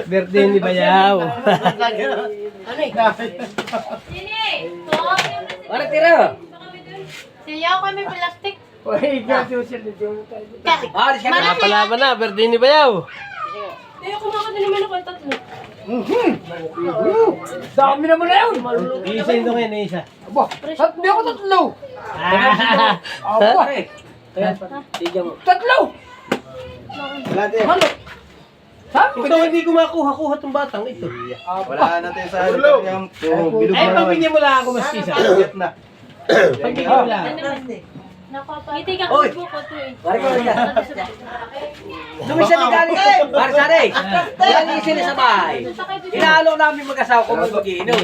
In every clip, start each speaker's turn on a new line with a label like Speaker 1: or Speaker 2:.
Speaker 1: Birthday ni Bayaw.
Speaker 2: Ano eh?
Speaker 3: Sini!
Speaker 2: Para tira.
Speaker 3: Siyaw kami plastic.
Speaker 1: Palaban na, birthday ni Bayaw.
Speaker 3: Kaya kumakanta naman ako tatlo.
Speaker 4: Dami naman na yun.
Speaker 1: Isa yung ngayon, isa.
Speaker 4: Aba, hindi ako tatlo. Aba, tatlo. Ano? Sabi
Speaker 1: Ito hindi ko makuha-kuha itong batang ito.
Speaker 5: Wala natin sa halitan yung bilog
Speaker 1: Ay,
Speaker 5: na
Speaker 1: pabigyan mo lang ako mas isa.
Speaker 5: na.
Speaker 1: Pabigyan mo lang.
Speaker 3: Ngiti ka kung buko to eh.
Speaker 2: Dumisa ni Gani. Para sa rin. Yan yung sila sa bahay. Inaalo namin mag-asawa ko mag-iinom.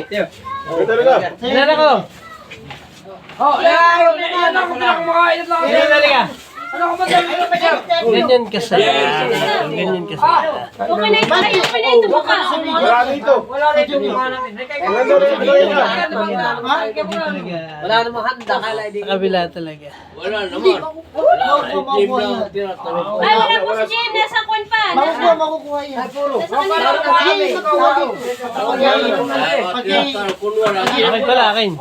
Speaker 1: Ilan ako?
Speaker 4: Oh, yan ako kumakain lang.
Speaker 1: Ilan na liga?
Speaker 4: Ano ka ba dyan? Ano ka dyan?
Speaker 1: Ganyan kasaya. Ganyan kasaya.
Speaker 3: Okay na ito. Okay na ito baka.
Speaker 5: Wala dito.
Speaker 4: Wala na yung mga namin.
Speaker 2: Wala namang handa. Kala hindi.
Speaker 1: Sa kabila talaga.
Speaker 3: Ay, wala po si Jen. Nasa kwan pa.
Speaker 4: Makukuha yan.
Speaker 1: Akin pala, akin.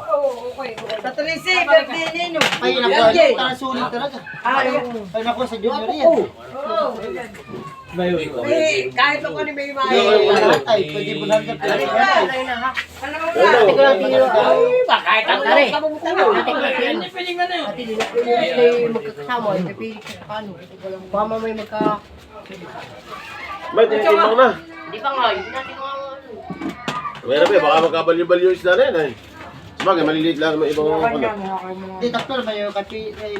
Speaker 2: Sa Trisi, birthday ninyo.
Speaker 6: Ay, naku, sulit talaga. Ay, naku, sa junior yan.
Speaker 1: Bayaw.
Speaker 2: Kahit ako ni May May.
Speaker 6: Ay, pwede mo lang yan.
Speaker 2: Kahit ako rin.
Speaker 4: Hindi pwedeng ano yun.
Speaker 6: Magkakasama, ay pipili ka sa kano. Pama may magka...
Speaker 5: Ba't tinitin mo na?
Speaker 6: Hindi pa nga, hindi natin mga ano.
Speaker 5: Meron pa, baka magkabalyo-balyo isda na yun. Sabagay, maliliit lang naman ibang ano.
Speaker 6: Hindi, takto naman yung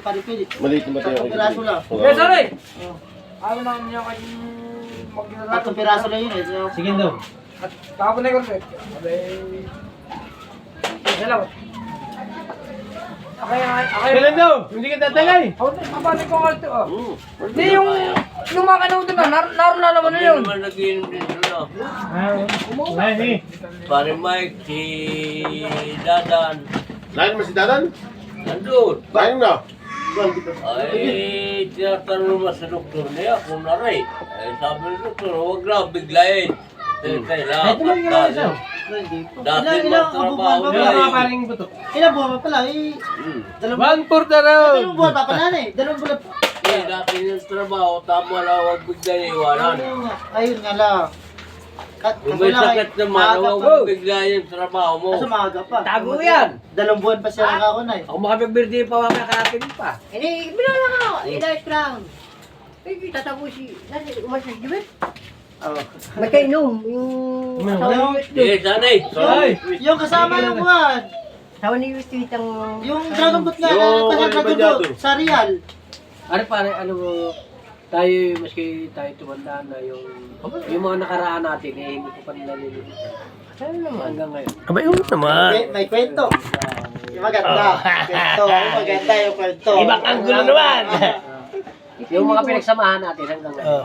Speaker 6: paripili.
Speaker 5: Maliit naman tayo.
Speaker 6: Tatlong piraso lang.
Speaker 4: Yes, sorry. Ayaw naman niya kayong maglalaro.
Speaker 6: Tatlong piraso lang yun eh. So,
Speaker 1: Sige daw.
Speaker 4: Tapos na yung corset. Salamat. Okay.
Speaker 1: Ilan daw? Hindi ka tatagay.
Speaker 4: Kapatid ko nga ito. Hindi yung lumakanaw doon na. Naroon na naman na yun.
Speaker 1: Ay,
Speaker 7: Pare Mike, si Dadan,
Speaker 5: Lain naman si Dadan?
Speaker 7: nandun.
Speaker 5: Lain na.
Speaker 7: Ay, tinatanong naman sa doktor niya kung naray. Ay, sabi ng doktor, huwag lang, biglayin. Kailangan pagkasin. Dati magtrabaho
Speaker 6: Ilang
Speaker 7: niya
Speaker 1: mga
Speaker 7: eh.
Speaker 1: paring buto.
Speaker 6: ilang buwan pa pala eh.
Speaker 1: One for the road.
Speaker 6: Dalawang buwan pa pala na eh. Dalawang buwan pa.
Speaker 7: Eh, dati yung trabaho, tama lang, huwag biglayin iwanan.
Speaker 6: Ayun nga lang.
Speaker 7: Kung may sakit naman, huwag biglayin yung trabaho mo.
Speaker 6: Kaso maaga pa.
Speaker 2: Tago yan.
Speaker 6: Dalawang buwan pa siya nakakunay.
Speaker 2: Ako makapag-birthday pa mamaya kalapin pa.
Speaker 6: Hindi, binala ka. Ilayos lang. Eh, tatapo si... Umalis si Jibet. May kainom. Yung...
Speaker 7: Eh, sanay.
Speaker 1: Ay,
Speaker 6: Yung kasama yung buwan.
Speaker 8: Sawa ni Street ang...
Speaker 6: Yung Dragon Boat nga.
Speaker 5: Yung
Speaker 6: Yung Dragon
Speaker 5: Banyado.
Speaker 6: Boat. Sa Real.
Speaker 2: Ano pare, ano mo, tayo, maski tayo tumanda na yung mga nakaraan natin, eh, hindi ko pa nalilimutan. Ano naman hanggang ngayon?
Speaker 1: abay mo naman.
Speaker 6: May kwento. Yung maganda. Kwento. Yung maganda yung kwento.
Speaker 1: Ibang anggulo naman.
Speaker 2: Yung mga pinagsamahan natin hanggang ngayon.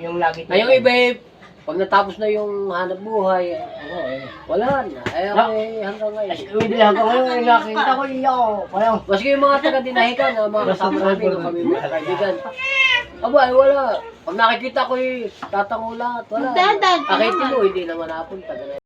Speaker 8: Yung lagi...
Speaker 2: Ngayong iba eh, pag natapos na yung hanap buhay, wala na. Ay, ako eh, hanggang ngayon.
Speaker 8: Hindi hanggang ngayon, nakita ko iyo. Parang...
Speaker 2: Maski yung mga taga-dinahikan, mga kasama namin, yung kami mga kaibigan. Aba, ay wala. Pag nakikita ko eh, tatango lahat, wala. Akitin mo, hindi naman napunta.